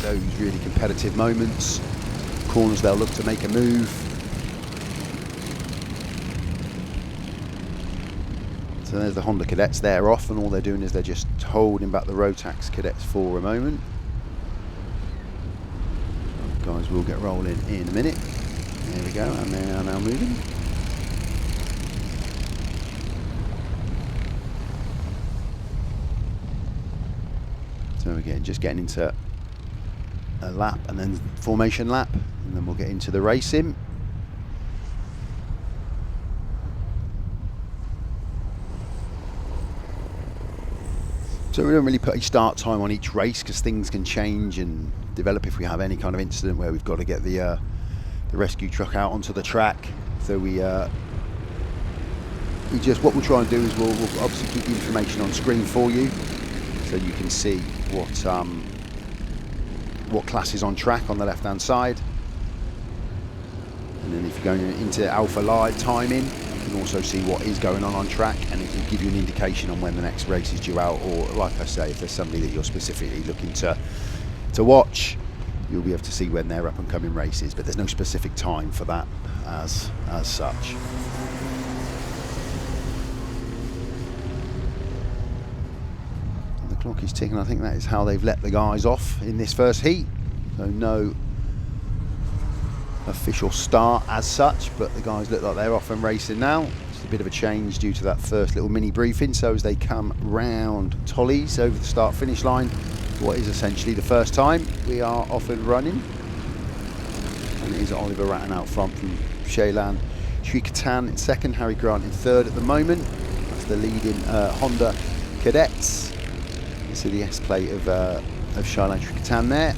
those really competitive moments. Corners, they'll look to make a move. So there's the Honda Cadets, they're off, and all they're doing is they're just holding back the Rotax Cadets for a moment. Guys will get rolling in a minute. There we go, and they are now moving. So again, just getting into a lap and then formation lap, and then we'll get into the racing. So we don't really put a start time on each race because things can change and develop if we have any kind of incident where we've got to get the rescue truck out onto the track. So we just, what we'll try and do is we'll obviously keep the information on screen for you, so you can see what class is on track on the left hand side. And then if you're going into Alpha Live timing, you can also see what is going on track, and it will give you an indication on when the next race is due out, or like I say, if there's somebody that you're specifically looking to watch, you'll be able to see when they're up and coming races, but there's no specific time for that as such. And the clock is ticking. I think that is how they've let the guys off in this first heat, so no official start as such, but the guys look like they're off and racing now. Just a bit of a change due to that first little mini briefing. So as they come round Tollies over the start finish line, what is essentially the first time, we are off and running, and it is Oliver Ratton out front from Shaylan Shrikatan in second, Harry Grant in third at the moment. That's the leading Honda Cadets. You see the S plate of Shaylan Shrikatan there.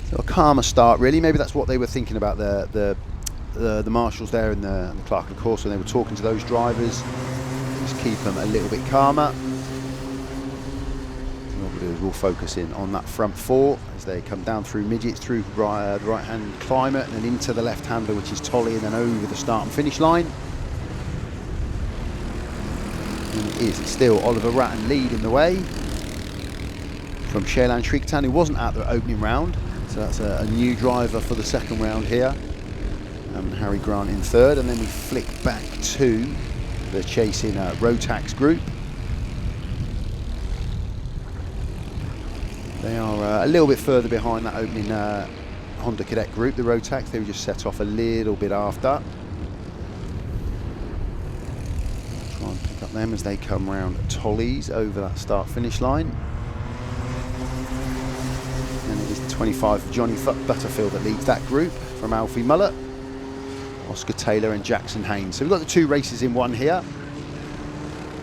So a calmer start, really. Maybe that's what they were thinking about the marshals there and the clerk of course when they were talking to those drivers. Just keep them a little bit calmer. So what we'll do is we'll focus in on that front four as they come down through midgets, through the right hand climber, and then into the left hander, which is Tolly, and then over the start and finish line. And it is still Oliver Ratton leading the way from Shaylan Shrikatan, who wasn't at the opening round. So that's a new driver for the second round here. Harry Grant in third, and then we flick back to the chasing Rotax group. They are a little bit further behind that opening Honda Cadet group, the Rotax. They were just set off a little bit after. Try and pick up them as they come round Tollies over that start finish line. And it is 25 for Johnny Butterfield that leads that group from Alfie Mullett, Oscar Taylor and Jackson Haynes. So we've got the two races in one here.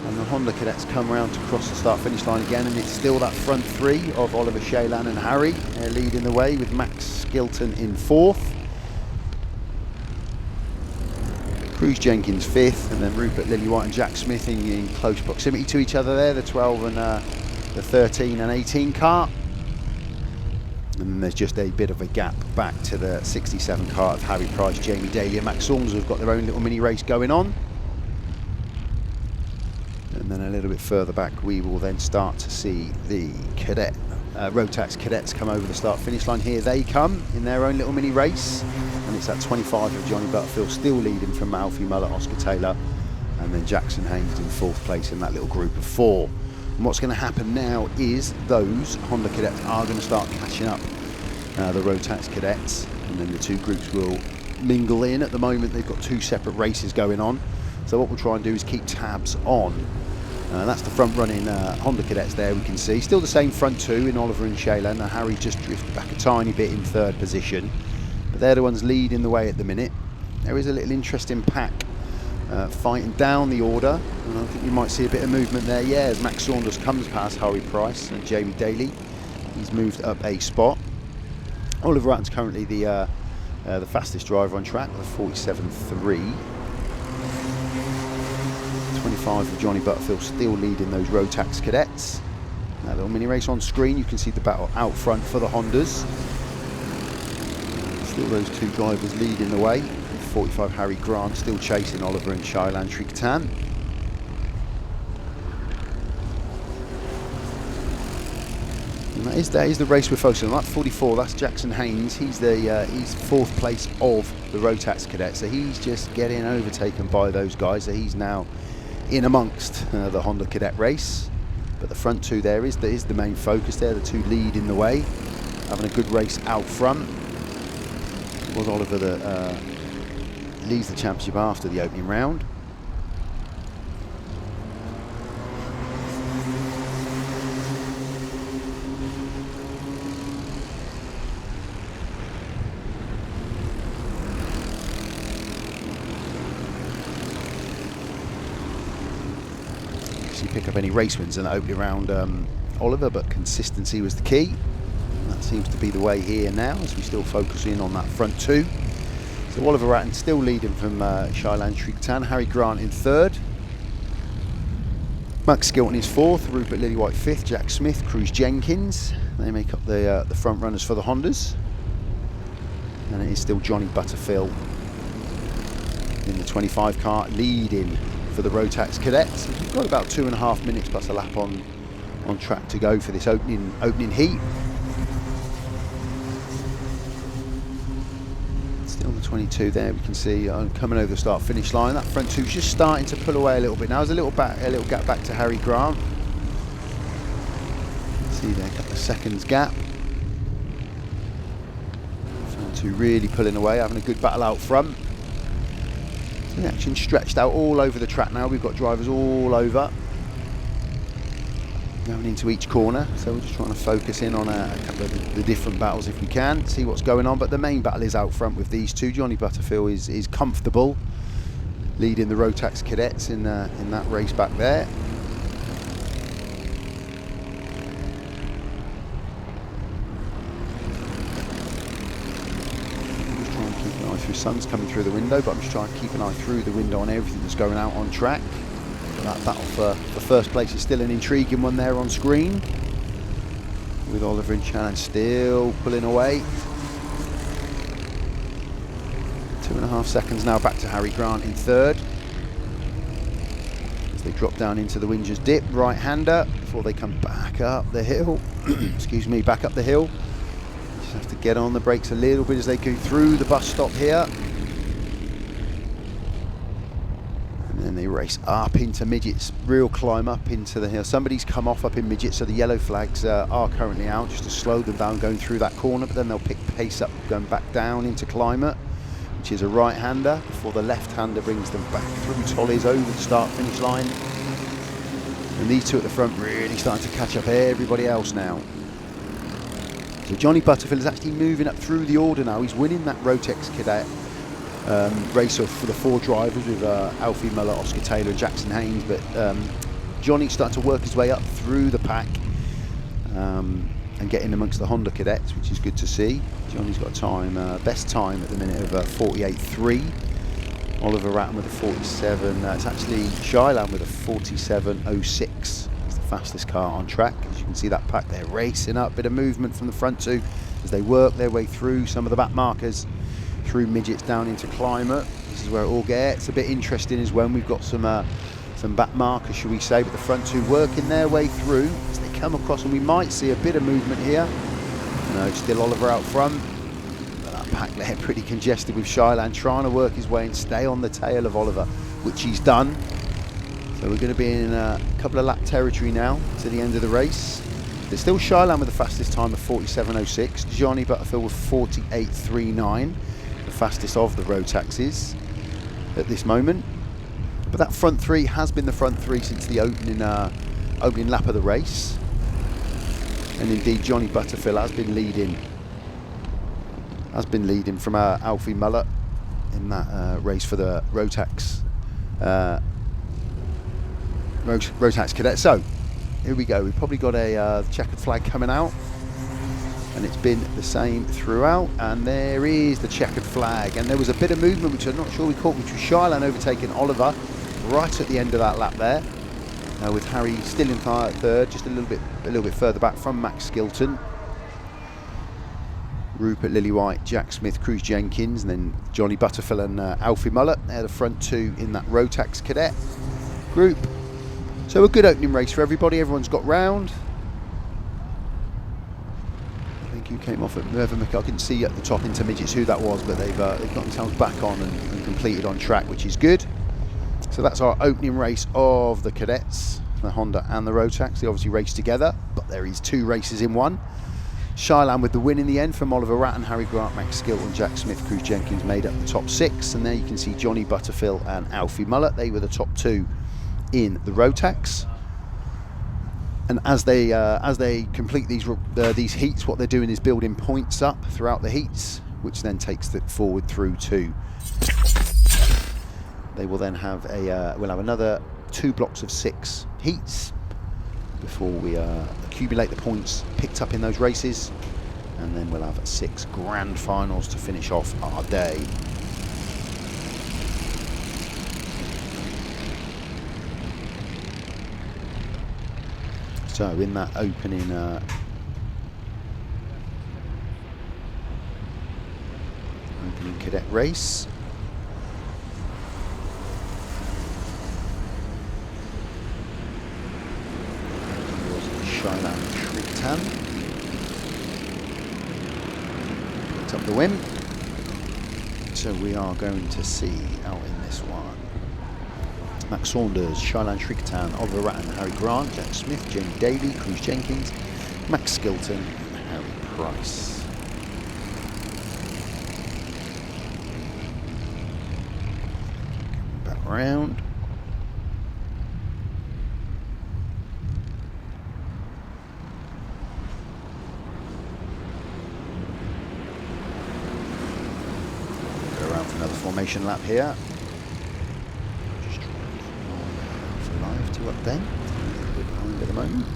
And the Honda Cadets come round to cross the start finish line again, and it's still that front three of Oliver, Shaylan and Harry. They're leading the way with Max Skilton in fourth. Cruz Jenkins fifth, and then Rupert Lillywhite and Jack Smith in close proximity to each other there, the 12 and the 13 and 18 car. And then there's just a bit of a gap back to the 67 car of Harry Price, Jamie Daly and Max Saunders, who've got their own little mini race going on. And then a little bit further back we will then start to see the Rotax Cadets come over the start finish line. Here they come in their own little mini race, and it's that 25 of Johnny Butterfield still leading from Alfie Mullett, Oscar Taylor, and then Jackson Haynes in fourth place in that little group of four. And what's going to happen now is those Honda Cadets are going to start catching up the Rotax Cadets, and then the two groups will mingle in. At the moment they've got two separate races going on, so what we'll try and do is keep tabs on. That's the front running Honda Cadets there, we can see. Still the same front two in Oliver and Shaylan. Harry just drifted back a tiny bit in third position, but they're the ones leading the way at the minute. There is a little interesting pack fighting down the order, and I think you might see a bit of movement there, yeah, as Max Saunders comes past Harry Price and Jamie Daly. He's moved up a spot. Oliver Ratton's currently the fastest driver on track with a 47.3. 25 of Johnny Butterfield still leading those Rotax Cadets. Now, little mini race on screen, you can see the battle out front for the Hondas. Still those two drivers leading the way. 45 Harry Grant still chasing Oliver and Shaylan Shrikatan. That is the race we're focusing on. Lap 44, that's Jackson Haynes. He's fourth place of the Rotax Cadet, so he's just getting overtaken by those guys. So he's now in amongst the Honda Cadet race. But the front two there is the main focus there. The two lead in the way, having a good race out front. It was Oliver that leads the championship after the opening round. Pick up any race wins in the opening round, Oliver, but consistency was the key. And that seems to be the way here now, as we still focus in on that front two. So Oliver Ratton still leading from Shailan Shrikatan, Harry Grant in third, Max Skilton is fourth, Rupert Lillywhite fifth, Jack Smith, Cruz Jenkins, they make up the front runners for the Hondas. And it is still Johnny Butterfield in the 25 car leading for the Rotax Cadets. We've got about 2.5 minutes plus a lap on track to go for this opening heat. Still the 22 there, we can see coming over the start finish line. That front two's just starting to pull away a little bit now. There's a little gap back to Harry Grant. See there, a couple of seconds gap. Front two really pulling away, having a good battle out front. The action stretched out all over the track now. We've got drivers all over, going into each corner. So we're just trying to focus in on a couple of the different battles if we can, see what's going on. But the main battle is out front with these two. Johnny Butterfield is comfortable leading the Rotax Cadets in that race back there. The sun's coming through the window, but I'm just trying to keep an eye through the window on everything that's going out on track. But that battle for first place is still an intriguing one there on screen, with Oliver and Shannon still pulling away. 2.5 seconds now back to Harry Grant in third, as they drop down into the Windsors dip, right-hander, before they come back up the hill. Excuse me, back up the hill. Just have to get on the brakes a little bit as they go through the bus stop here. And then they race up into midgets, real climb up into the hill. Somebody's come off up in midgets, so the yellow flags are currently out just to slow them down going through that corner, but then they'll pick pace up going back down into climate, which is a right-hander, before the left-hander brings them back through Tollies over the start-finish line. And these two at the front really starting to catch up everybody else now. So Johnny Butterfield is actually moving up through the order now. He's winning that Rotax Cadet race for the four drivers with Alfie Muller, Oscar Taylor and Jackson Haynes, but Johnny's starting to work his way up through the pack and getting amongst the Honda Cadets, which is good to see. Johnny's got a time, best time at the minute of 48.3. Oliver Ratton with a 47. It's actually Shyland with a 47.06. Fastest car on track. As you can see, that pack there racing up, bit of movement from the front two as they work their way through some of the back markers, through midgets down into climate. This is where it all gets a bit interesting, is when we've got some back markers, shall we say, but the front two working their way through as they come across, and we might see a bit of movement here. No, still Oliver out front, but that pack there pretty congested with Shyland trying to work his way and stay on the tail of Oliver, which he's done. So we're going to be in a couple of lap territory now to the end of the race. There's still Shyland with the fastest time of 47.06. Johnny Butterfield with 48.39, the fastest of the Rotaxes at this moment. But that front three has been the front three since the opening lap of the race. And indeed, Johnny Butterfield has been leading from Alfie Muller in that race for the Rotax Cadet. So here we go. We've probably got a checkered flag coming out, and it's been the same throughout, and there is the checkered flag, and there was a bit of movement which I'm not sure we caught, which was Shyland overtaking Oliver right at the end of that lap there, with Harry still in third, just a little bit further back from Max Skilton. Rupert Lillywhite, Jack Smith, Cruz Jenkins, and then Johnny Butterfield and Alfie Muller. They're the front two in that Rotax Cadet group. So a good opening race for everybody. Everyone's got round. Fekc came off at Mervyn. I couldn't see at the top intermediates who that was, but they've got themselves back on and completed on track, which is good. So that's our opening race of the cadets, the Honda and the Rotax. They obviously race together, but there is 2 races in one. Shyland with the win in the end from Oliver Ratton, Harry Grant, Max Skilton, Jack Smith, Cruz Jenkins made up the top 6. And there you can see Johnny Butterfield and Alfie Mullett. They were the top 2 in the Rotax. And as they complete these heats, what they're doing is building points up throughout the heats, which then takes it forward through to. They will then have we'll have another 2 blocks of 6 heats before we accumulate the points picked up in those races, and then we'll have 6 grand finals to finish off our day. So in that opening cadet race, Shyland Shriktan picked up the win. So we are going to see out in this one Max Saunders, Shyland Shriktan, Oliver Ratton, Harry Grant, Jack Smith, Jamie Daly, Cruz Jenkins, Max Skilton and Harry Price. Back round. Another formation lap here. Just trying for live to up then. A little bit behind at the moment.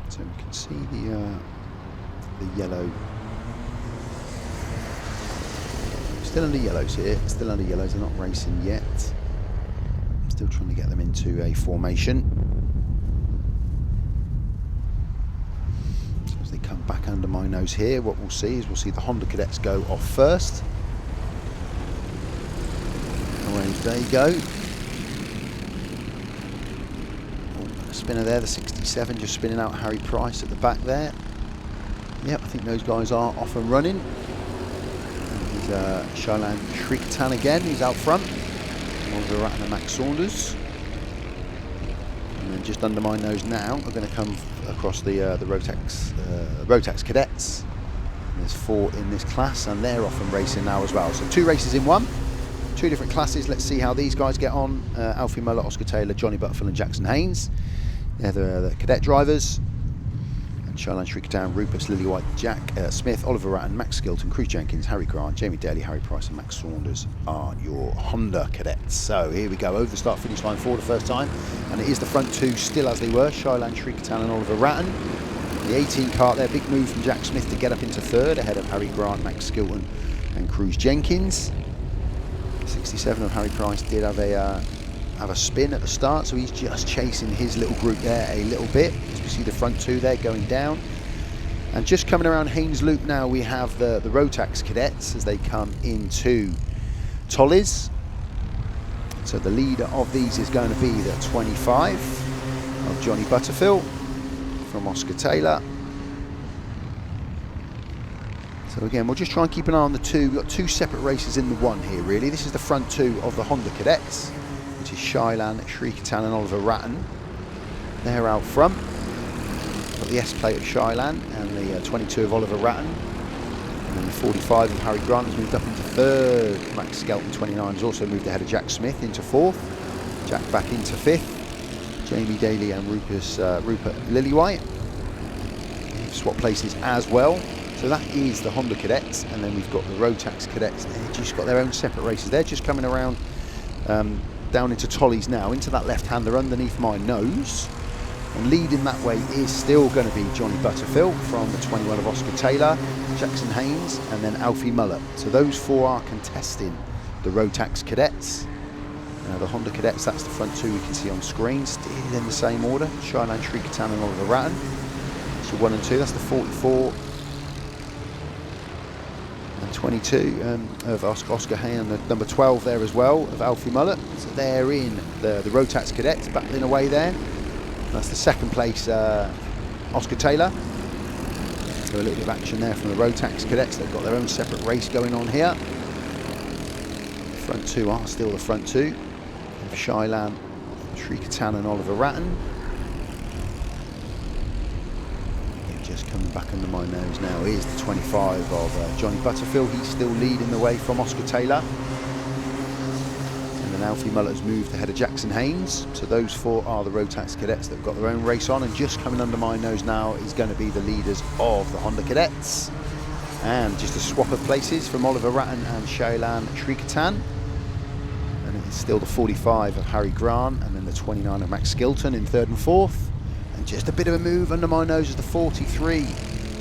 So we can see the yellow. Still under yellows here. Still under yellows. They're not racing yet. Still trying to get them into a formation. So as they come back under my nose here, what we'll see the Honda cadets go off first. Away they go. Spinner there, the 67, just spinning out Harry Price at the back there. Yep, I think those guys are off and running. And he's Shyland Shriktan again, he's out front. Oliver Ratton and Max Saunders. And then just under my nose now are going to come across the Rotax cadets. There's 4 in this class, and they're off and racing now as well. So 2 races in one, 2 different classes. Let's see how these guys get on. Alfie Mullett, Oscar Taylor, Johnny Butterfield and Jackson Haynes. They're the cadet drivers. And Shyland Shriktan, Rupert Lillywhite, Jack Smith, Oliver Ratton, Max Skilton, Cruz Jenkins, Harry Grant, Jamie Daly, Harry Price and Max Saunders are your Honda cadets. So here we go, over the start finish line for the first time. And it is the front 2 still as they were, Shyland Shriktan and Oliver Ratton. The 18 kart there, big move from Jack Smith to get up into 3rd ahead of Harry Grant, Max Skilton and Cruz Jenkins. 67 of Harry Price did have a spin at the start, so he's just chasing his little group there a little bit. As we see the front 2 there going down. And just coming around Haynes Loop now, we have the Rotax cadets as they come into Tollies. So the leader of these is going to be the 25 of Johnny Butterfield from Oscar Taylor. So again, we'll just try and keep an eye on the 2. We've got 2 separate races in the one here, really. This is the front 2 of the Honda cadets, which is Shyland Shriktan and Oliver Ratton. They're out front. Got the S plate of Shyland and the 22 of Oliver Ratton. And then the 45 of Harry Grant has moved up into 3rd. Max Skelton, 29, has also moved ahead of Jack Smith into 4th. Jack back into 5th. Jamie Daly and Rupert Lillywhite swap places as well. So that is the Honda cadets, and then we've got the Rotax cadets. They've just got their own separate races. They're just coming around down into Tollies now, into that left-hander underneath my nose. And leading that way is still going to be Johnny Butterfield from the 21 of Oscar Taylor, Jackson Haynes, and then Alfie Mullett. So those 4 are contesting the Rotax cadets. The Honda Cadets, that's the front two we can see on screen, still in the same order. Shailan Shrikatan and Oliver Ratton. So 1 and 2, that's the 44 and 22 of Oscar Hay, and the number 12 there as well of Alfie Mullet. So they're in the Rotax Cadets, battling away there. That's the second place Oscar Taylor. So a little bit of action there from the Rotax Cadets. They've got their own separate race going on here. The front two are still the front two. Shailan Shrikatan and Oliver Ratton. Just coming back under my nose now is the 25 of Johnny Butterfield. He's still leading the way from Oscar Taylor. And then Alfie Mullet has moved ahead of Jackson Haynes. So those four are the Rotax Cadets that have got their own race on. And just coming under my nose now is going to be the leaders of the Honda Cadets. And just a swap of places from Oliver Ratton and Shailan Shrikatan. And it's still the 45 of Harry Grant, and then the 29 of Max Skilton in third and fourth. And just a bit of a move under my nose as the 43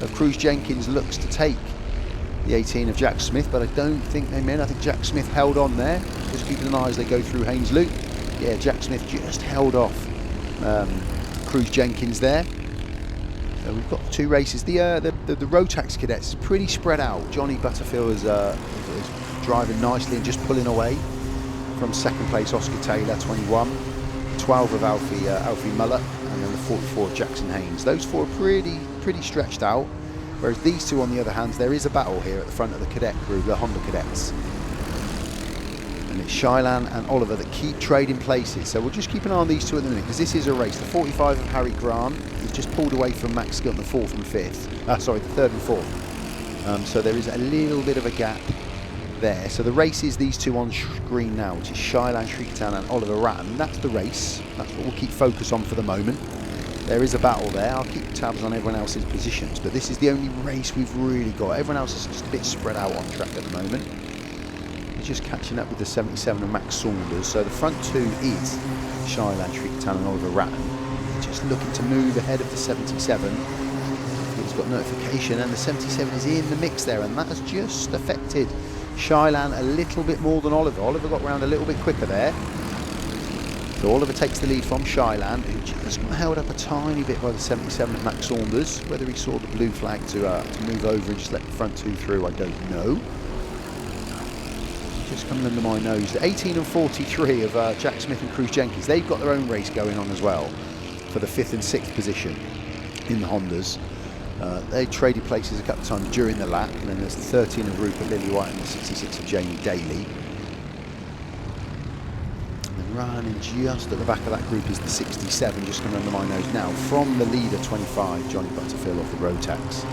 of Cruz Jenkins looks to take the 18 of Jack Smith, but I don't think they meant. I think Jack Smith held on there. Just keeping an eye as they go through Haynes Loop. Yeah, Jack Smith just held off Cruz Jenkins there. So we've got two races. The Rotax Cadets is pretty spread out. Johnny Butterfield is driving nicely and just pulling away from second place Oscar Taylor, 21, 12 of Alfie Mullet, and then the 44 of Jackson Haynes. Those four are pretty stretched out, whereas these two, on the other hand, there is a battle here at the front of the cadet group, the Honda Cadets. And it's Shailan and Oliver that keep trading places. So we'll just keep an eye on these two at the minute, because this is a race. The 45 of Harry Grant is just pulled away from Max Skilton, the fourth and fifth. Sorry, the third and fourth. So there is a little bit of a gap there. So the race is these two on screen now, which is Shailan Shrikatan and Oliver Ratton. That's the race. That's what we'll keep focus on for the moment. There is a battle there. I'll keep tabs on everyone else's positions, but this is the only race we've really got. Everyone else is just a bit spread out on track at the moment. We're just catching up with the 77 of Max Saunders. So the front two is Shailan Shrikatan and Oliver Ratton. Just looking to move ahead of the 77. He's got notification, and the 77 is in the mix there, and that has just affected Shailan a little bit more than Oliver. Oliver got round a little bit quicker there. So Oliver takes the lead from Shailan, who just got held up a tiny bit by the 77 of Max Saunders. Whether he saw the blue flag to move over and just let the front two through, I don't know. Just coming under my nose, the 18 and 43 of Jack Smith and Cruz Jenkins, they've got their own race going on as well for the 5th and 6th position in the Hondas. They traded places a couple of times during the lap, and then there's the 13 of Rupert Lillywhite and the 66 of Jamie Daly. And then running just at the back of that group is the 67, just coming under my nose now, from the leader 25, Johnny Butterfield of the Rotax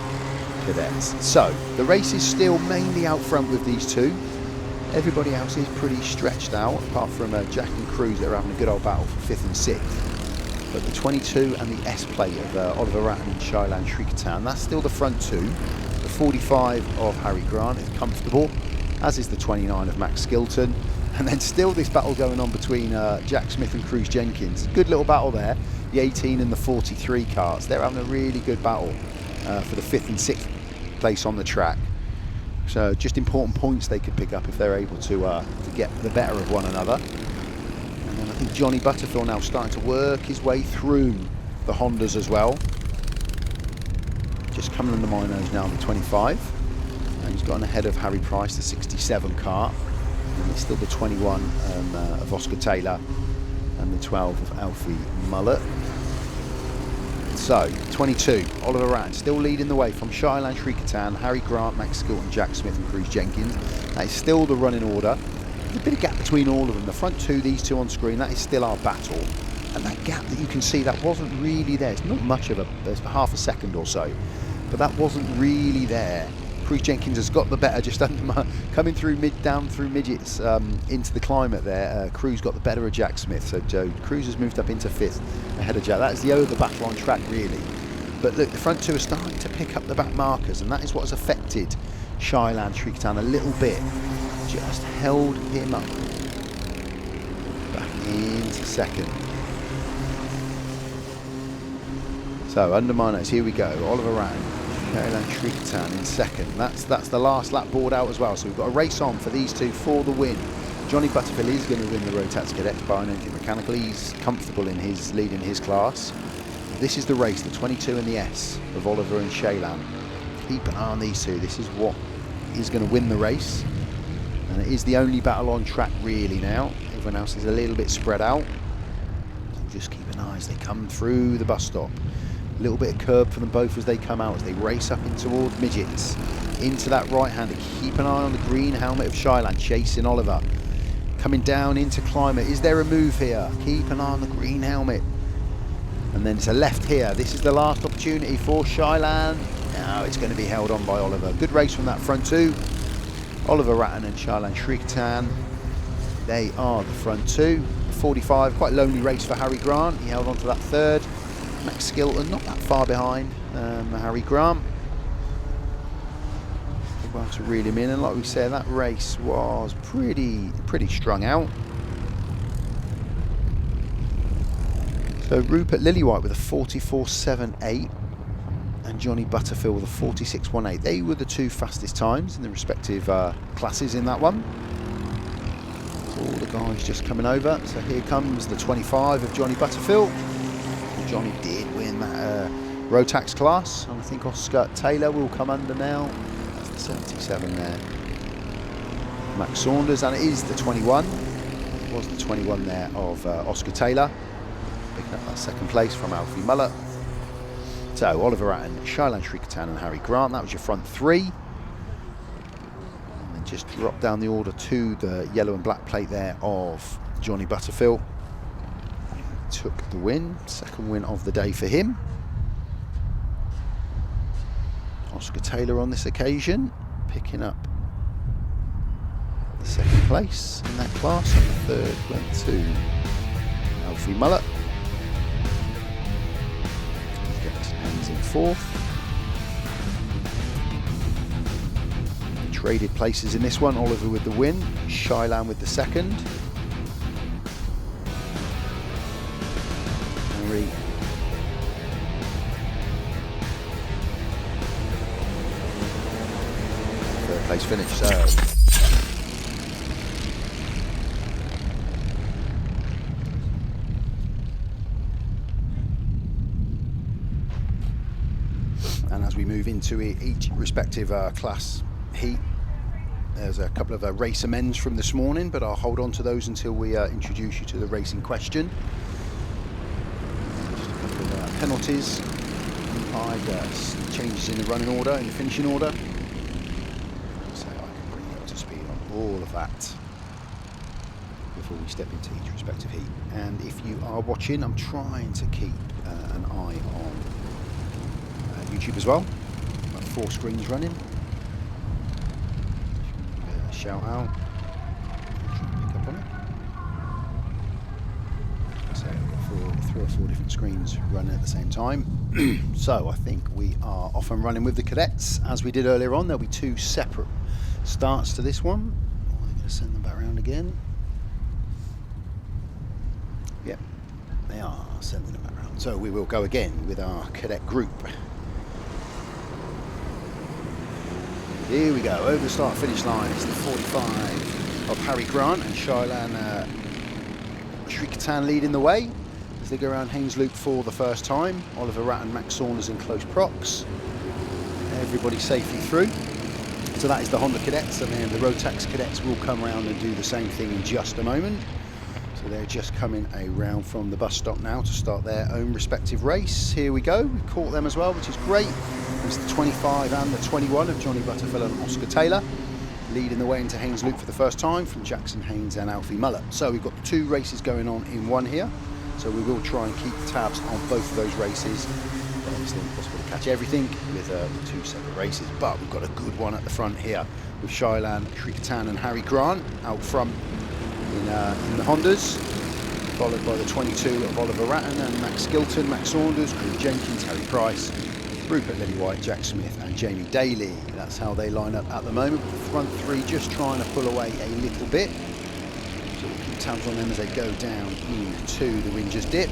Cadets. So the race is still mainly out front with these two. Everybody else is pretty stretched out, apart from Jack and Cruz. They're having a good old battle for 5th and 6th. But the 22 and the S plate of Oliver Ratton and Shailan Shrikatan, that's still the front two. The 45 of Harry Grant is comfortable, as is the 29 of Max Skilton. And then still this battle going on between Jack Smith and Cruz Jenkins. Good little battle there. The 18 and the 43 carts, they're having a really good battle for the 5th and 6th place on the track. So just important points they could pick up if they're able to get the better of one another. And I think Johnny Butterfield now starting to work his way through the Hondas as well. Just coming under my nose now, the 25. And he's gotten ahead of Harry Price, the 67 car. And it's still the 21 of Oscar Taylor and the 12 of Alfie Mullet. So, 22, Oliver Ratton still leading the way from Shailan Shrikatan, Harry Grant, Max Skilton, Jack Smith and Cruz Jenkins. That is still the running order. There's a bit of gap between all of them. The front two, these two on screen, that is still our battle. And that gap that you can see, that wasn't really there. It's not much of there's half a second or so. But that wasn't really there. Cruz Jenkins has got the better, just coming through down through midgets into the climate there. Cruz got the better of Jack Smith, so Cruz has moved up into 5th ahead of Jack. That's the other battle on track really. But look, the front two are starting to pick up the back markers, and that is what has affected Shailan Shrikatan a little bit. Just held him up back into 2nd. So under my nose, here we go. Oliver Ratton, Shailan Shrikatan in 2nd. That's the last lap board out as well. So we've got a race on for these two for the win Johnny Butterfield is going to win the Rotax Cadet by anything mechanical. He's comfortable in his leading his class. This is the race, the 22 and the S of Oliver and Shaylan. Keep an eye on these two. This is what is going to win the race. And it is the only battle on track really now. Everyone else is a little bit spread out. So just keep an eye as they come through the bus stop. A little bit of curb for them both as they come out, as they race up in toward midgets. Into that right-hander. Keep an eye on the green helmet of Shaylan chasing Oliver. Coming down into climber. Is there a move here? Keep an eye on the green helmet. And then to left here. This is the last opportunity for Shaylan. Now it's going to be held on by Oliver. Good race from that front two. Oliver Ratton and Shaylan Shrikatan. They are the front two. 45, quite lonely race for Harry Grant. He held on to that third. Max Skilton not that far behind Harry Grant. Well to reel him in, and like we said, that race was pretty strung out. So Rupert Lillywhite with a 44.78 and Johnny Butterfield with a 46.18. They were the two fastest times in the respective classes in that one. So all the guys just coming over. So here comes the 25 of Johnny Butterfield. Johnny did win that Rotax class, and I think Oscar Taylor will come under now. 77 there. Max Saunders, and it is the 21. It was the 21 there of Oscar Taylor, picking up that second place from Alfie Muller. So Oliver Ratton, Shaylan Shrikatan and Harry Grant, that was your front three. And then just drop down the order to the yellow and black plate there of Johnny Butterfield. Took the win, second win of the day for him. Oscar Taylor on this occasion, picking up the second place in that class, and the third went to Alfie Muller. Gets hands in fourth. Traded places in this one, Oliver with the win, Shaylan with the second. Henry place finish, so and as we move into each respective class heat, there's a couple of race amends from this morning, but I'll hold on to those until we introduce you to the race in question. Just a couple of penalties, changes in the running order, in the finishing order. All of that before we step into each respective heat. And if you are watching, I'm trying to keep an eye on YouTube as well. Got 4 screens running. Shout out. Pick up on it. So I've got 3 or 4 different screens running at the same time. So I think we are off and running with the cadets as we did earlier on. There'll be 2 separate starts to this one. I'm going to send them back around again. Yep, they are sending them back around. So we will go again with our cadet group. Here we go, over the start finish line. It's the 45 of Harry Grant and Shaylan Shrikatan leading the way as they go around Haynes Loop for the first time. Oliver Ratton, Max Saunders in close prox. Everybody safely through. So that is the Honda Cadets, and then the Rotax Cadets will come around and do the same thing in just a moment. So they're just coming around from the bus stop now to start their own respective race. Here we go, we caught them as well, which is great. It's the 25 and the 21 of Johnny Butterfield and Oscar Taylor, leading the way into Haynes Loop for the first time from Jackson Haynes and Alfie Muller. So we've got 2 races going on in one here. So we will try and keep tabs on both of those races. Obviously impossible to catch everything with 2 separate races, but we've got a good one at the front here with Shaylan Shrikatan and Harry Grant out front in the Hondas, followed by the 22 of Oliver Ratton and Max Skilton, Max Saunders, Chris Jenkins, Harry Price, Rupert Lillywhite, Jack Smith and Jamie Daly. That's how they line up at the moment. The front 3 just trying to pull away a little bit, so we'll keep tabs on them as they go down into the wind just dip.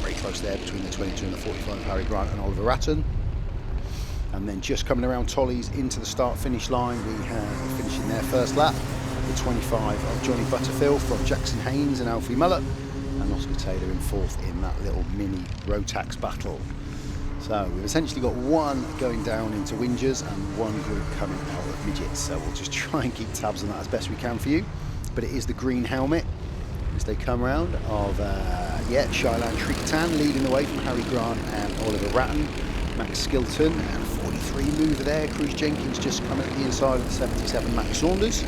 Very close there between the 22 and the 45 of Harry Grant and Oliver Ratton. And then just coming around Tollies into the start-finish line, we have finishing their first lap. the 25 of Johnny Butterfield from Jackson Haynes and Alfie Mullett, and Oscar Taylor in fourth in that little mini Rotax battle. So we've essentially got one going down into Whingers and one group coming out of midgets. So we'll just try and keep tabs on that as best we can for you. But it is the green helmet as they come round of, Shailan Shrikatan leading the way from Harry Grant and Oliver Ratton. Max Skilton and a 43 mover there. Cruz Jenkins just coming at the inside of the 77 Max Saunders.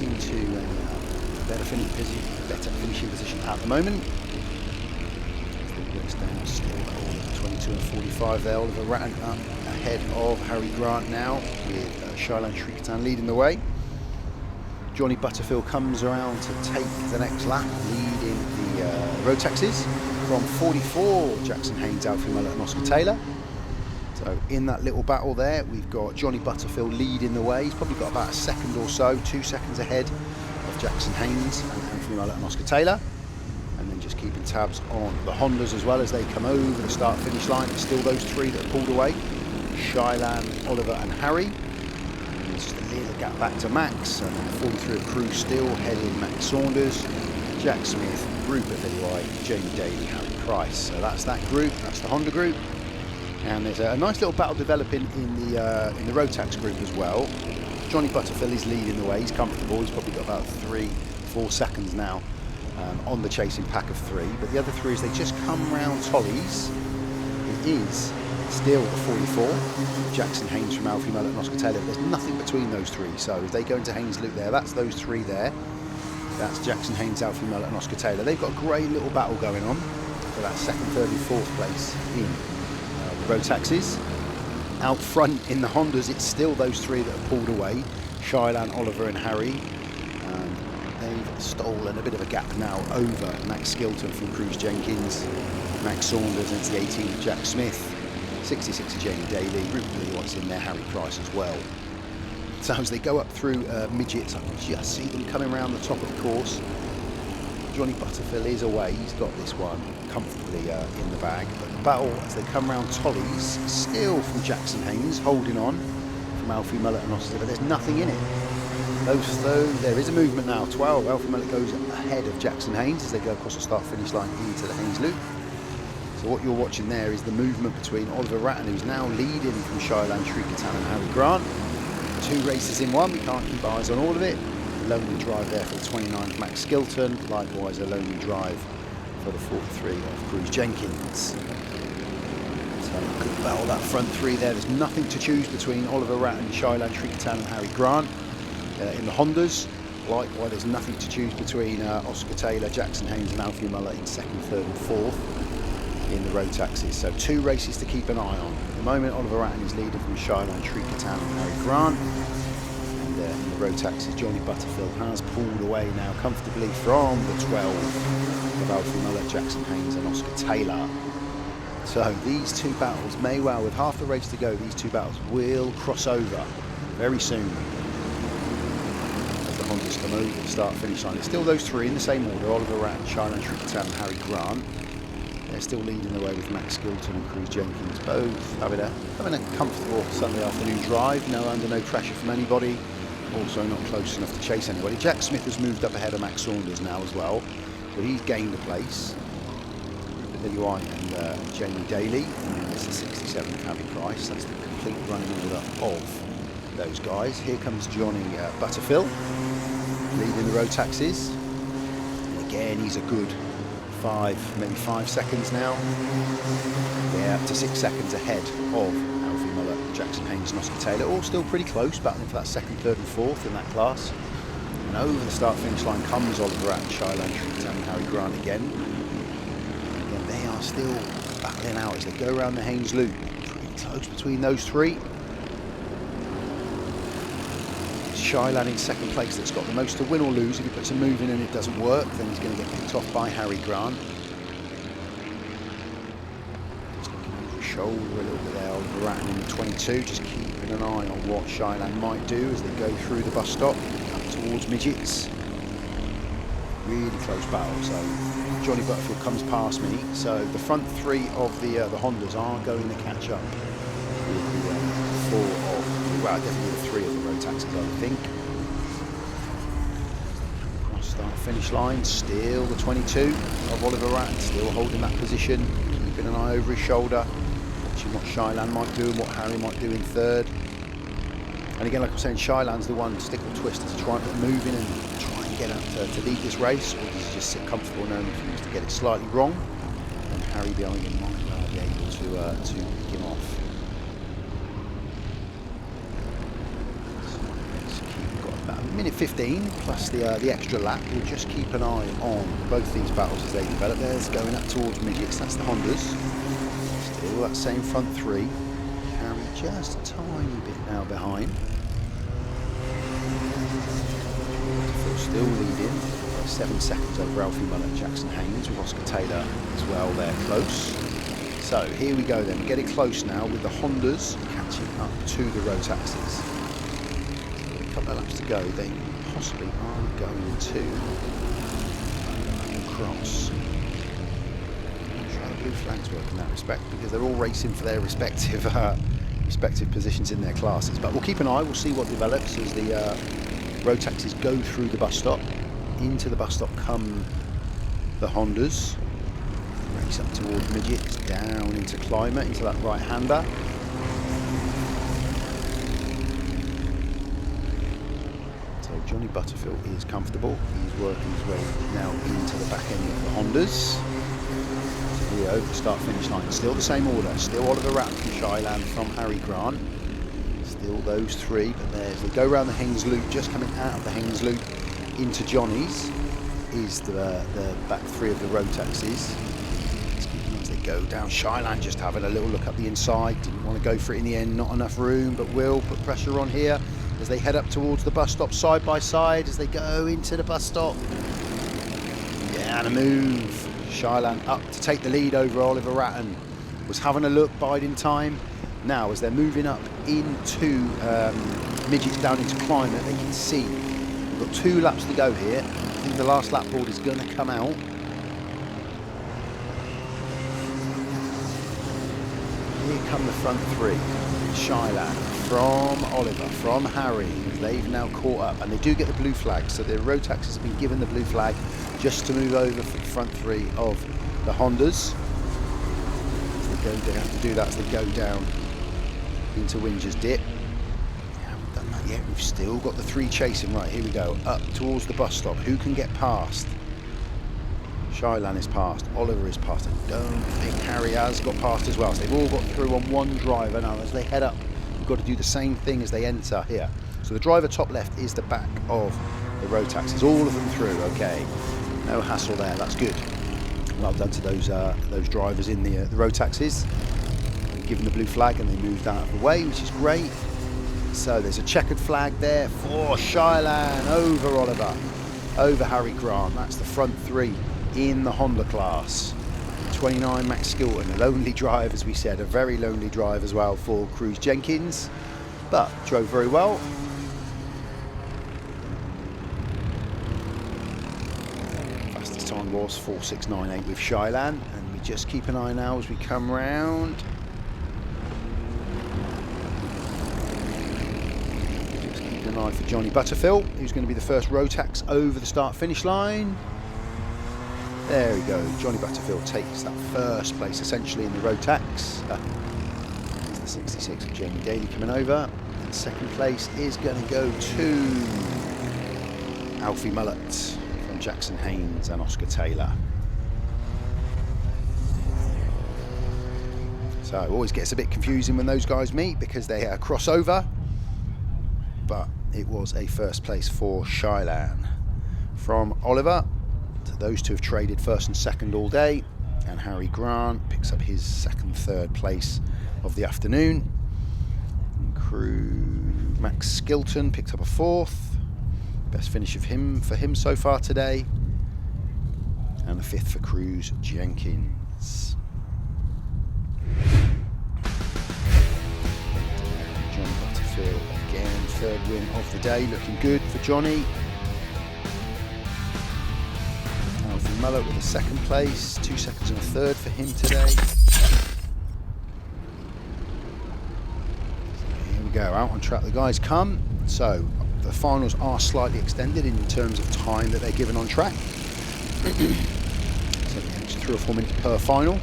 Into a better finishing position at the moment. Down still 22 and 45 there. Oliver Ratton up ahead of Harry Grant now with Shailan Shrikatan leading the way. Johnny Butterfield comes around to take the next lap, leading the Rotaxes from 44, Jackson Haynes, Alfie Mullett and Oscar Taylor. So in that little battle there, we've got Johnny Butterfield leading the way. He's probably got about a second or so, 2 seconds ahead of Jackson Haynes and Alfie Mullett and Oscar Taylor. And then just keeping tabs on the Hondas as well as they come over the start-finish line. It's still those three that are pulled away, Shailan, Oliver and Harry. Just a little gap back to Max, and 43 of Cruz still heading Max Saunders, Jack Smith, Rupert Lillywhite, Jamie Daly, Harry Price. So that's that group, that's the Honda group. And there's a nice little battle developing in the Rotax group as well. Johnny Butterfield is leading the way, he's comfortable, he's probably got about 3-4 seconds now on the chasing pack of three. But the other three, as they just come round Tollies, it is still the 44, Jackson Haynes from Alfie Mullett and Oscar Taylor. There's nothing between those three, so as they go into Haynes Loop there, that's those three there. That's Jackson Haynes, Alfie Mullett and Oscar Taylor. They've got a great little battle going on for that second, third and fourth place in the Rotaxes. Out front in the Hondas, it's still those three that are pulled away, Shailan, Oliver and Harry. They've stolen a bit of a gap now over Max Skilton from Cruz Jenkins, Max Saunders, and it's the 18 of Jack Smith. 66 of Jamie Daly, Rupert Lillywhite's in there, Harry Price as well. So as they go up through midgets, I can just see them coming around the top of the course. Johnny Butterfield is away, he's got this one comfortably in the bag. But the battle as they come round Tollies, still from Jackson Haynes, holding on from Alfie Mullett and Oscar, but there's nothing in it. There is a movement now, 12. Alfie Mullett goes ahead of Jackson Haynes as they go across the start-finish line into the Haynes Loop. So what you're watching there is the movement between Oliver Ratton, who's now leading from Shailan Shrikatan and Harry Grant. 2 races in one, we can't keep eyes on all of it. A lonely drive there for the 29 of Max Skilton, likewise a lonely drive for the 43 of Cruz Jenkins. So good battle, that front three there. There's nothing to choose between Oliver Ratton, Shailan Shrikatan and Harry Grant in the Hondas. Likewise, there's nothing to choose between Oscar Taylor, Jackson Haynes and Alfie Mullett in second, third and fourth in the Rotaxes. So 2 races to keep an eye on. At the moment, Oliver Ratton is leading from Shailan Shrikatan and Harry Grant. And in the Rotaxes, Johnny Butterfield has pulled away now comfortably from the 12 of Alfie Mullett, Jackson Haynes and Oscar Taylor. So these 2 battles may well, with half the race to go, these 2 battles will cross over very soon. As the Hondas come over the start-finish line, it's still those 3 in the same order, Oliver Ratton, Shailan Shrikatan and Harry Grant. They're still leading the way with Max Skilton and Cruz Jenkins, both having a comfortable Sunday afternoon drive, under no pressure from anybody, also not close enough to chase anybody. Jack Smith has moved up ahead of Max Saunders now as well, so he's gained a place. Rupert Lillywhite and Jamie Daly, and it's the 67 of Harry Price. That's the complete running order of those guys. Here comes Johnny Butterfield, leading the Rotaxes, and again he's a good 5 seconds now. Yeah, up to 6 seconds ahead of Alfie Mullett, Jackson Haynes and Oscar Taylor, all still pretty close, battling for that second, third and fourth in that class. And over the start-finish line comes Oliver Ratton, Shailan Shrikatan and Harry Grant again. Again, they are still battling out as they go around the Haynes Loop. Pretty close between those 3. Shailan in second place that's got the most to win or lose. If he puts a move in and it doesn't work, then he's going to get picked off by Harry Grant. Just looking over his shoulder a little bit there, Oliver Ratton in the 22, just keeping an eye on what Shailan might do as they go through the bus stop up towards midgets. Really close battle, so Johnny Butterfield comes past me, so the front 3 of the Hondas are going to catch up with the 4 of, well, definitely the 3 of the Rotaxes, I would think. finish line. Still the 22 of Oliver Ratton, still holding that position, keeping an eye over his shoulder, watching what Shylan might do and what Harry might do in third. And again, like I was saying, Shylan's the one, stick or twist, to try and get moving and try and get up to lead this race, or does he just sit comfortable knowing if he needs to get it slightly wrong, then Harry behind him might be able to pick him off. Minute 15 plus the extra lap. We'll just keep an eye on both these battles as they develop. There's going up towards midgets, that's the Hondas. Still that same front three. Harry just a tiny bit now behind. Still leading by 7 seconds over Alfie Muller, Jackson Haynes, with Oscar Taylor as well there close. So here we go then, we get it close now with the Hondas catching up to the Rotaxes. Couple of laps to go, they possibly are going to cross. I'm sure the blue flags work in that respect because they're all racing for their respective positions in their classes. But we'll keep an eye, we'll see what develops as the Rotaxes go through the bus stop. Into the bus stop come the Hondas. Race up towards midgets, down into Climate, into that right-hander. Johnny Butterfield is comfortable. He's working his way now into the back end of the Hondas. So here over the start-finish line. Still the same order. Still Oliver Ratton from Shylan, from Harry Grant. Still those three, but there's they go around the Haynes Loop. Just coming out of the Haynes Loop into Johnny's is the back three of the Rotaxes. As they go down, Shylan just having a little look up the inside. Didn't want to go for it in the end. Not enough room, but will put pressure on here as they head up towards the bus stop side by side as they go into the bus stop. Yeah, and a move. Shylan up to take the lead over Oliver Ratton. Was having a look, biding time. Now, as they're moving up into midgets down into Climate, they can see we've got 2 laps to go here. I think the last lap board is going to come out. Here come the front three. Shylan, from Oliver, from Harry. They've now caught up, and they do get the blue flag, so the Rotaxes have been given the blue flag just to move over for the front three of the Hondas. They have to do that as they go down into Winger's Dip. We haven't done that yet. We've still got the 3 chasing. Right, here we go, up towards the bus stop. Who can get past? Shylan is past, Oliver is past. I don't think Harry has got past as well. So they've all got through on one driver. Now as they head up, we've got to do the same thing as they enter here. So the driver top left is the back of the Rotaxes. All of them through, okay. No hassle there, that's good. Well done to those drivers in the Rotaxes. Given the blue flag and they moved out of the way, which is great. So there's a checkered flag there for Shylan over Oliver, over Harry Grant. That's the front three in the Honda class. 29 Max Skilton, a lonely drive, as we said, a very lonely drive as well for Cruz Jenkins, but drove very well. Fastest time was 4:6.98 with Shylan, and we just keep an eye now as we come round. Just keep an eye for Johnny Butterfield, who's going to be the first Rotax over the start-finish line. There we go, Johnny Butterfield takes that first place essentially in the Rotax. It's the 66 of Jamie Daly coming over. And second place is going to go to Alfie Mullett from Jackson Haynes and Oscar Taylor. So it always gets a bit confusing when those guys meet because they cross over. But it was a first place for Shylan from Oliver. So those two have traded first and second all day, and Harry Grant picks up his second, third place of the afternoon. And crew Max Skilton picked up a fourth, best finish of for him so far today, and a fifth for Cruz Jenkins. Johnny Butterfield again, third win of the day, looking good for Johnny. Mullett with a second place, 2 seconds and a third for him today. Here we go, out on track the guys come. So the finals are slightly extended in terms of time that they're given on track. So it's 3 or 4 minutes per final.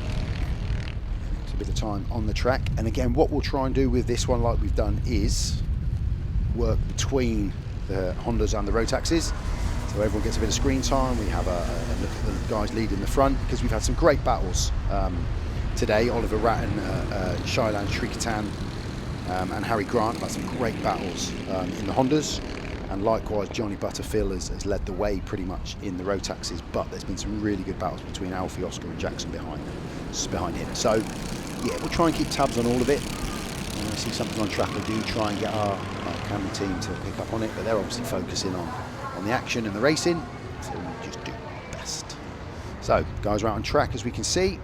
It's a bit of time on the track. And again, what we'll try and do with this one, like we've done, is work between the Hondas and the Rotaxes. So everyone gets a bit of screen time. We have a look at the guys leading the front, because we've had some great battles today. Oliver Ratton, Shailan Shrikatan and Harry Grant have had some great battles in the Hondas. And likewise, Johnny Butterfield has led the way pretty much in the Rotaxes, but there's been some really good battles between Alfie, Oscar and Jackson behind him. So yeah, we'll try and keep tabs on all of it. When I see something on track, I do try and get our camera team to pick up on it, but they're obviously focusing on the action and the racing, so we just do our best. So guys are out on track, as we can see,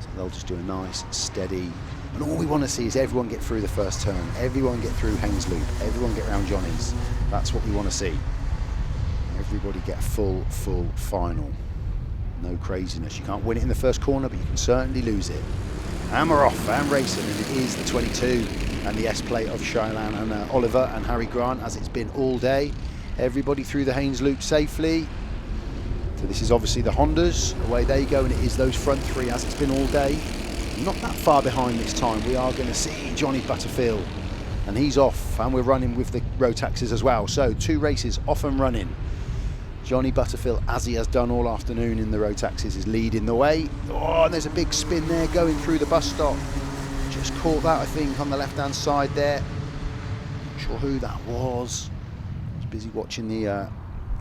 so they'll just do a nice steady, and all we want to see is everyone get through the first turn, everyone get through Haynes Loop, everyone get round Johnny's. That's what we want to see. Everybody get a full final. No craziness. You can't win it in the first corner, but you can certainly lose it. And we're off and racing, and it is the 22 and the S plate of Shailan and Oliver and Harry Grant, as it's been all day. Everybody through the Haynes Loop safely. So this is obviously the Hondas. Away they go, and it is those front 3 as it's been all day. Not that far behind this time. We are going to see Johnny Butterfield, and he's off, and we're running with the Rotaxes as well. So 2 races off and running. Johnny Butterfield, as he has done all afternoon in the Rotaxes, is leading the way. Oh, and there's a big spin there going through the bus stop. Just caught that, I think, on the left-hand side there. Not sure who that was. I was busy watching the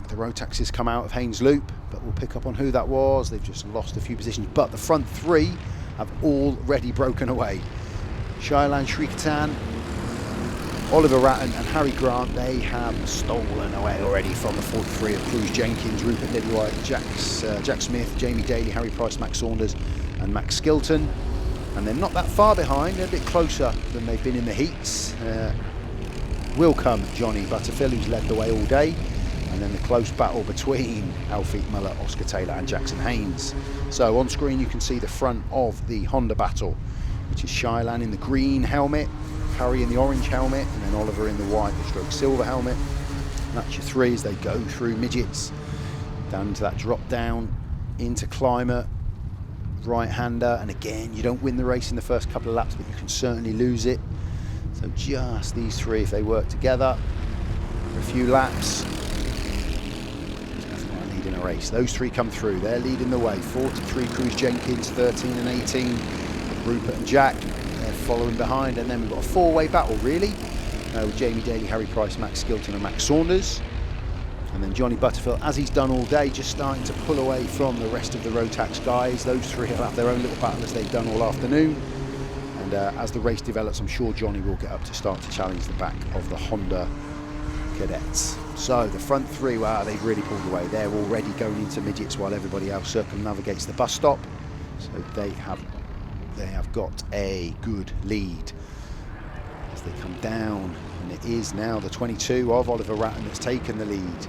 Rotaxes come out of Haynes Loop, but we'll pick up on who that was. They've just lost a few positions, but the front 3 have already broken away. Shailan Shrikatan, Oliver Ratton and Harry Grant, they have stolen away already from the 43 of Cruz Jenkins, Rupert Lillywhite, Jack Smith, Jamie Daly, Harry Price, Max Saunders and Max Skilton. And they're not that far behind, they're a bit closer than they've been in the heats. Will come Johnny Butterfield, who's led the way all day. And then the close battle between Alfie Muller, Oscar Taylor and Jackson Haynes. So on screen you can see the front of the Honda battle, which is Shailan in the green helmet, Harry in the orange helmet, and then Oliver in the white stroke silver helmet. And that's your 3 as they go through midgets, down into that drop down, into climber, right-hander, and again, you don't win the race in the first couple of laps, but you can certainly lose it. So just these 3, if they work together for a few laps, in a race. Those 3 come through, they're leading the way. 43 Cruz Jenkins, 13 and 18 Rupert and Jack, they're following behind, and then we've got a 4-way battle really, with Jamie Daly, Harry Price, Max Skilton and Max Saunders. And then Johnny Butterfield, as he's done all day, just starting to pull away from the rest of the Rotax guys. Those 3 will have their own little battle as they've done all afternoon, and as the race develops, I'm sure Johnny will get up to start to challenge the back of the Honda Cadets. So the front 3, wow, they've really pulled away. They're already going into midgets while everybody else circumnavigates the bus stop. So they have got a good lead as they come down, and it is now the 22 of Oliver Ratton that's taken the lead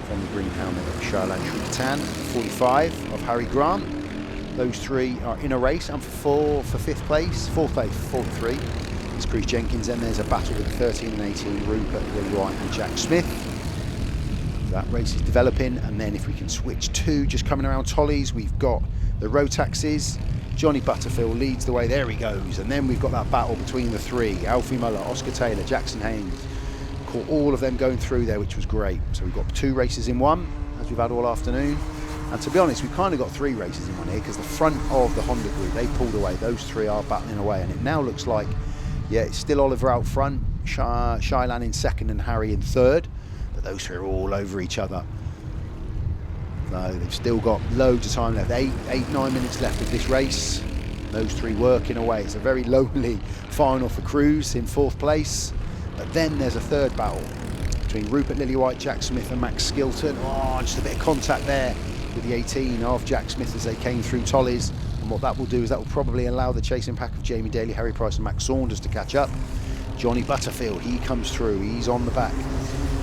from the green helmet of Shailan Shrikatan, 45 of Harry Grant. Those 3 are in a race, and for 5th place, 4th place, 43. It's Cruz Jenkins, and there's a battle with 13 and 18 Rupert Lillywhite and Jack Smith. That race is developing, and then if we can switch to just coming around Tollies, we've got the Rotaxes. Johnny Butterfield leads the way, there he goes, and then we've got that battle between the 3, Alfie Muller, Oscar Taylor, Jackson Haynes. Caught all of them going through there, which was great. So we've got 2 races in one, as we've had all afternoon. And to be honest, we've kind of got 3 races in one here, because the front of the Honda group, they pulled away. Those 3 are battling away, and it now looks like, yeah, it's still Oliver out front, Shailan in 2nd and Harry in 3rd. But those 3 are all over each other. So they've still got loads of time left. 8-9 minutes left of this race. Those 3 working away. It's a very lonely final for Cruz in 4th place. But then there's a 3rd battle between Rupert Lillywhite, Jack Smith and Max Skilton. Oh, just a bit of contact there with the 18 of Jack Smith as they came through Tollies. And what that will do is that will probably allow the chasing pack of Jamie Daly, Harry Price and Max Saunders to catch up. Johnny Butterfield, he comes through, he's on the back,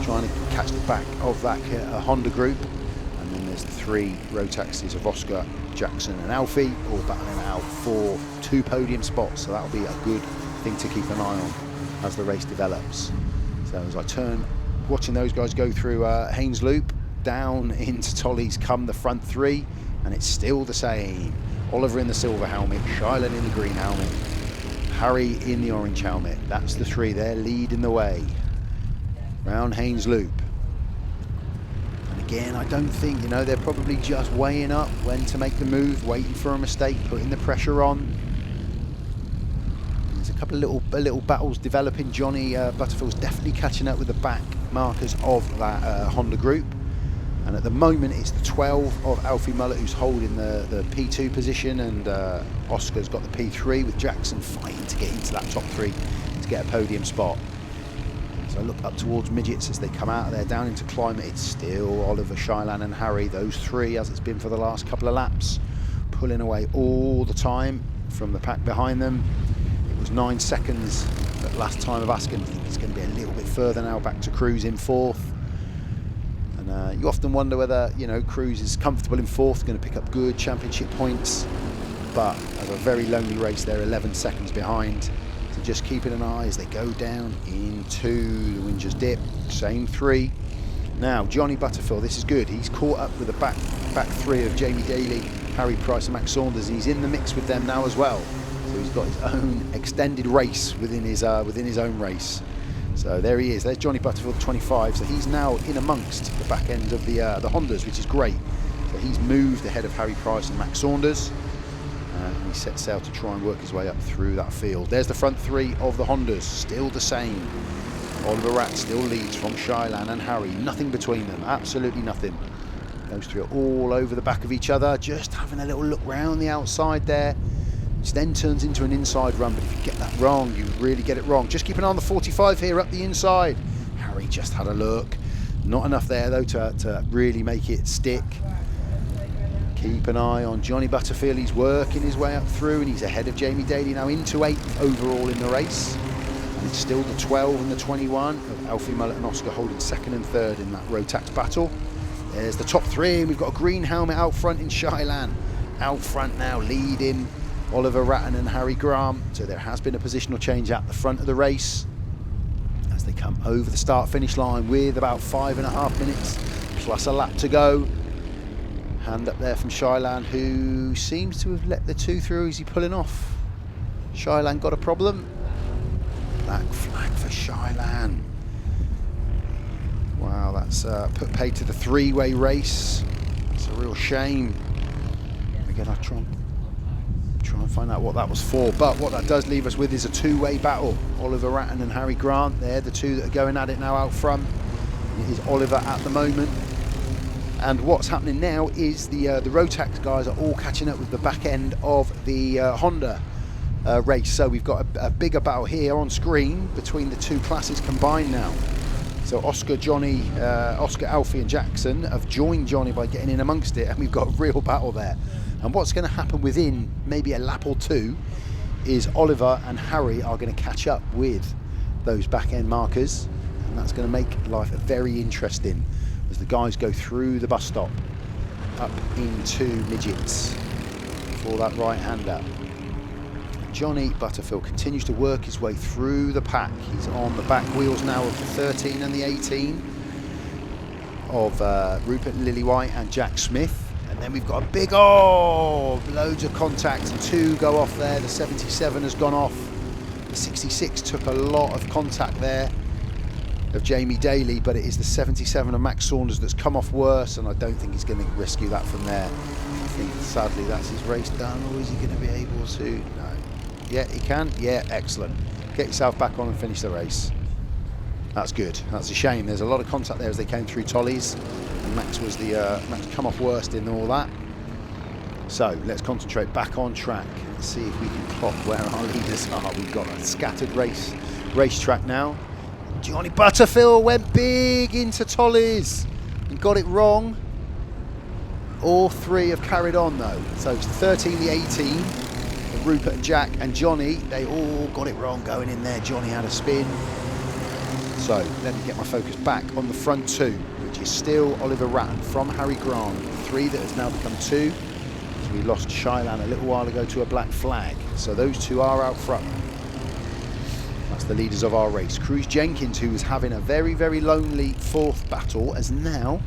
trying to catch the back of that Honda group. And then there's the 3 Rotaxes of Oscar, Jackson and Alfie, all battling out for 2 podium spots. So that'll be a good thing to keep an eye on as the race develops. So as I turn watching those guys go through Haynes Loop. Down into Tolly's come the front three, and it's still the same. Oliver in the silver helmet, Shilan in the green helmet, Harry in the orange helmet. That's the three. They're leading the way round Haynes Loop. And again, I don't think, you know, they're probably just weighing up when to make the move, waiting for a mistake, putting the pressure on. There's a couple of little battles developing. Johnny Butterfield's definitely catching up with the back markers of that Honda group. And at the moment, it's the 12 of Alfie Mullett who's holding the P2 position, and Oscar's got the P3, with Jackson fighting to get into that top three to get a podium spot. So I look up towards midgets as they come out of there, down into climate. It's still Oliver, Shilan and Harry, those three, as it's been for the last couple of laps, pulling away all the time from the pack behind them. It was 9 seconds at last time of asking. I think it's going to be a little bit further now, back to Cruz in fourth. And you often wonder whether, you know, Cruz is comfortable in fourth, going to pick up good championship points, but as a very lonely race, they're 11 seconds behind. So just keeping an eye as they go down into the Windsors dip. Same three. Now Johnny Butterfield, this is good. He's caught up with the back three of Jamie Daly, Harry Price and Max Saunders, and he's in the mix with them now as well. So he's got his own extended race within his own race. So there he is. There's Johnny Butterfield, 25. So he's now in amongst the back end of the Hondas, which is great. So he's moved ahead of Harry Price and Max Saunders. And he sets sail to try and work his way up through that field. There's the front three of the Hondas, still the same. Oliver Ratt still leads from Shilan and Harry. Nothing between them, absolutely nothing. Those three are all over the back of each other, just having a little look round the outside there, which then turns into an inside run. But if you get that wrong, you really get it wrong. Just keep an eye on the 45 here up the inside. Harry just had a look. Not enough there though to really make it stick. Keep an eye on Johnny Butterfield. He's working his way up through, and he's ahead of Jamie Daly now, into 8th overall in the race. And it's still the 12 and the 21 of Alfie Mullett and Oscar holding 2nd and 3rd in that Rotax battle. There's the top three, and we've got a green helmet out front in Shilan. Out front now, leading Oliver Ratton and Harry Graham. So there has been a positional change at the front of the race as they come over the start-finish line with about 5.5 minutes plus a lap to go. Hand up there from Shilan, who seems to have let the two through. Is he pulling off? Shilan got a problem. Black flag for Shilan. Wow, that's put paid to the three-way race. It's a real shame. Again, I'll try and find out what that was for. But what that does leave us with is a two-way battle. Oliver Ratton and Harry Grant, they're the two that are going at it now out front. It is Oliver at the moment. And what's happening now is the Rotax guys are all catching up with the back end of the Honda race. So we've got a bigger battle here on screen between the two classes combined now. So Oscar, Alfie and Jackson have joined Johnny by getting in amongst it, and we've got a real battle there. And what's going to happen within maybe a lap or two is Oliver and Harry are going to catch up with those back end markers, and that's going to make life very interesting as the guys go through the bus stop up into midgets for that right hander. Johnny Butterfield continues to work his way through the pack. He's on the back wheels now of the 13 and the 18 of Rupert Lillywhite and Jack Smith. And then we've got a big, loads of contact, and two go off there. The 77 has gone off. The 66 took a lot of contact there of Jamie Daly, but it is the 77 of Max Saunders that's come off worse, and I don't think he's going to rescue that from there. I think sadly that's his race done, or is he going to be able to? No. Yeah, he can. Yeah, excellent. Get yourself back on and finish the race. That's good. That's a shame. There's a lot of contact there as they came through Tollies, and Max was Max come off worst in all that. So let's concentrate back on track and see if we can plot where our leaders are. We've got a scattered racetrack now. Johnny Butterfield went big into Tollies and got it wrong. All three have carried on though. So it's the 13, the 18, Rupert and Jack and Johnny, they all got it wrong going in there. Johnny had a spin. So let me get my focus back on the front two, which is still Oliver Ratton from Harry Grant, three that has now become two. So we lost Shilan a little while ago to a black flag. So those two are out front. That's the leaders of our race. Cruz Jenkins, who was having a very, very lonely fourth battle, has now,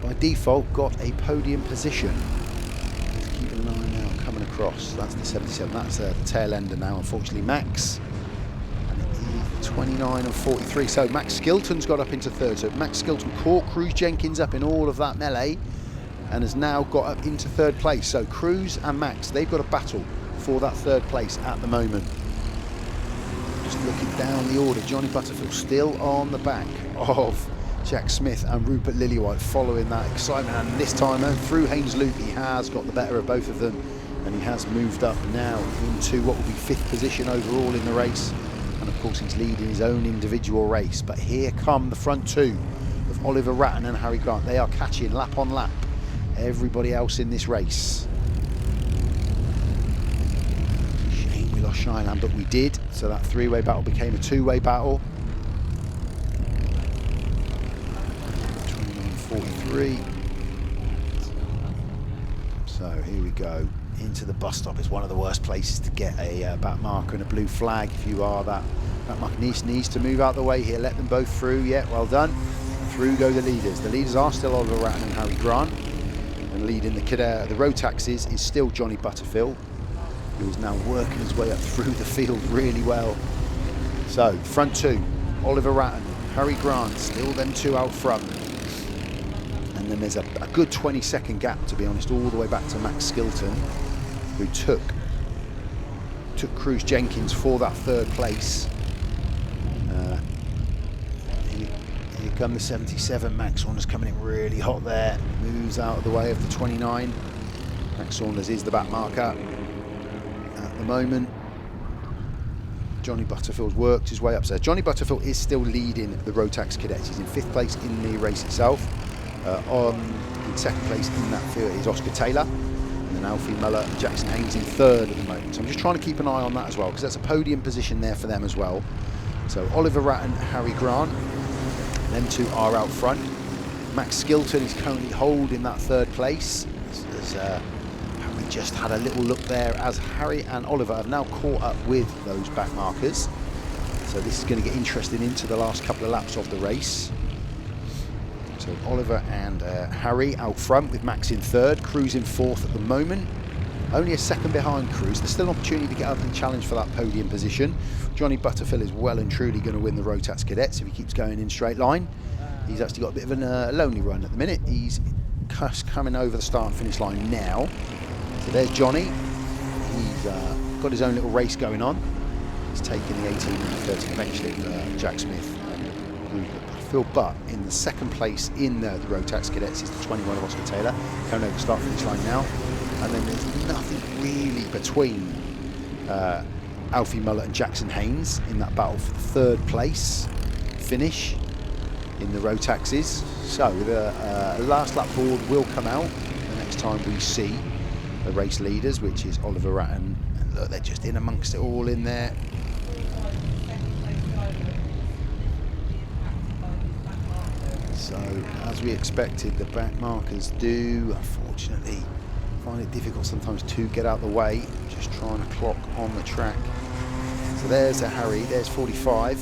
by default, got a podium position. Keeping an eye now coming across. That's the 77. That's the tail ender now, unfortunately, Max. And it is 29 and 43. So Max Skilton's got up into third. So Max Skilton caught Cruz Jenkins up in all of that melee and has now got up into third place. So Cruz and Max, they've got a battle for that third place at the moment. Just looking down the order, Johnny Butterfield still on the back of Jack Smith and Rupert Lillywhite, following that excitement, and this time through Haynes Loop he has got the better of both of them, and he has moved up now into what will be 5th position overall in the race, and of course he's leading his own individual race. But here come the front two of Oliver Ratton and Harry Grant. They are catching lap on lap everybody else in this race. Lost Shyland, but we did, so that 3-way battle became a 2-way battle. 29.43. So here we go into the bus stop. It's one of the worst places to get a back marker and a blue flag. If you are that back marker, needs to move out the way here. Let them both through. Yeah, well done. Through go the leaders. The leaders are still Oliver Ratton and Harry Grant, and leading the Rotaxes is still Johnny Butterfield, who is now working his way up through the field really well. So, front two, Oliver Ratton, Harry Grant, still them two out front. And then there's a good 20-second gap, to be honest, all the way back to Max Skilton, who took Cruz Jenkins for that third place. Here come the 77, Max Saunders coming in really hot there, moves out of the way of the 29. Max Saunders is the back marker. At the moment, Johnny Butterfield's worked his way up. So Johnny Butterfield is still leading the Rotax Cadets. He's in 5th place in the race itself. In 2nd place in that field is Oscar Taylor, and then Alfie Muller and Jackson Haynes in 3rd at the moment. So I'm just trying to keep an eye on that as well, because that's a podium position there for them as well. So Oliver Ratton, Harry Grant, them two are out front. Max Skilton is currently holding that 3rd place. We just had a little look there as Harry and Oliver have now caught up with those back markers. So this is going to get interesting into the last couple of laps of the race. So Oliver and Harry out front with Max in 3rd, Cruz in 4th at the moment. Only a second behind Cruz. There's still an opportunity to get up and challenge for that podium position. Johnny Butterfield is well and truly going to win the Rotax Cadets if he keeps going in straight line. He's actually got a bit of a lonely run at the minute. He's coming over the start and finish line now. So there's Johnny. He's got his own little race going on. He's taking the 18 and the 13 eventually, Jack Smith and Phil Butt in the 2nd place in the Rotax Cadets is the 21 of Oscar Taylor, coming over the start finish line now. And then there's nothing really between Alfie Muller and Jackson Haynes in that battle for the 3rd place finish in the Rotaxes. So the last lap board will come out the next time we see the race leaders, which is Oliver Ratton, and look, they're just in amongst it all in there. So as we expected, the back markers do unfortunately find it difficult sometimes to get out the way, just trying to clock on the track. So there's a Harry, there's 45.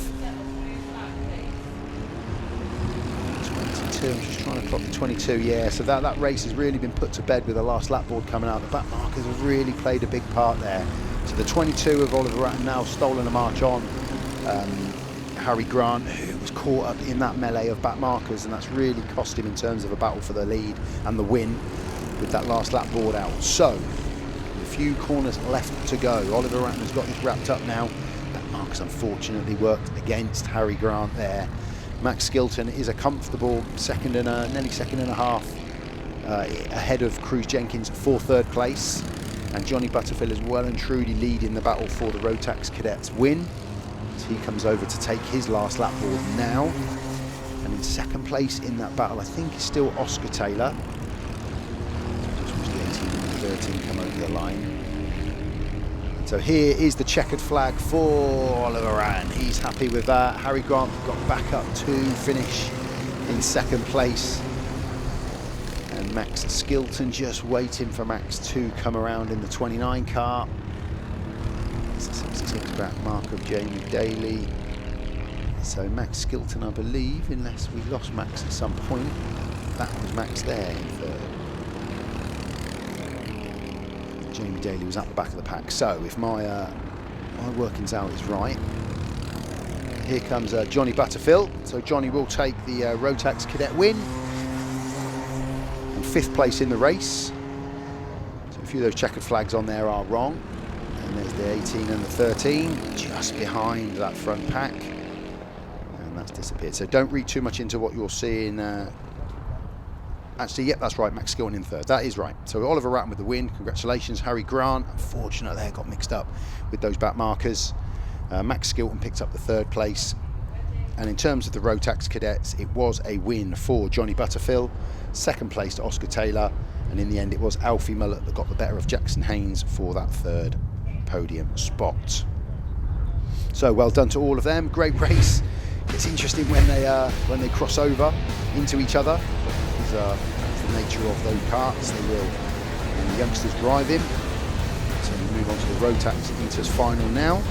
22, I'm just trying to clock the 22, yeah, so that race has really been put to bed with the last lap board coming out. The back markers have really played a big part there. So the 22 of Oliver Ratton now stolen a march on Harry Grant, who was caught up in that melee of back markers, and that's really cost him in terms of a battle for the lead and the win with that last lap board out. So a few corners left to go. Oliver Ratton has got this wrapped up now. Back markers unfortunately worked against Harry Grant there. Max Skilton is a comfortable second and nearly second and a half ahead of Cruz Jenkins for 3rd place, and Johnny Butterfield is well and truly leading the battle for the Rotax Cadets win. So he comes over to take his last lap board now, and in 2nd place in that battle I think is still Oscar Taylor. Just watch the 18 and 13 come over the line. So here is the checkered flag for Oliver Ratton. He's happy with that. Harry Grant got back up to finish in 2nd place. And Max Skilton just waiting for Max to come around in the 29 car. That's the 66 back mark of Jamie Daly. So Max Skilton, I believe, unless we lost Max at some point. That was Max there in third. Jamie Daly was at the back of the pack. So if my workings out is right, here comes Johnny Butterfield. So Johnny will take the Rotax Cadet win. And 5th place in the race. So a few of those checkered flags on there are wrong. And there's the 18 and the 13, just behind that front pack. And that's disappeared. So don't read too much into what you're seeing. Actually, yep, that's right, Max Skilton in third. That is right. So Oliver Ratton with the win. Congratulations. Harry Grant, unfortunately, there got mixed up with those back markers. Max Skilton picked up the 3rd place. And in terms of the Rotax Cadets, it was a win for Johnny Butterfield. 2nd place to Oscar Taylor. And in the end, it was Alfie Mullett that got the better of Jackson Haynes for that 3rd podium spot. So well done to all of them. Great race. It's interesting when they cross over into each other. That's the nature of those karts. They will. And the youngsters drive him. So we move on to the Rotax Inters final now.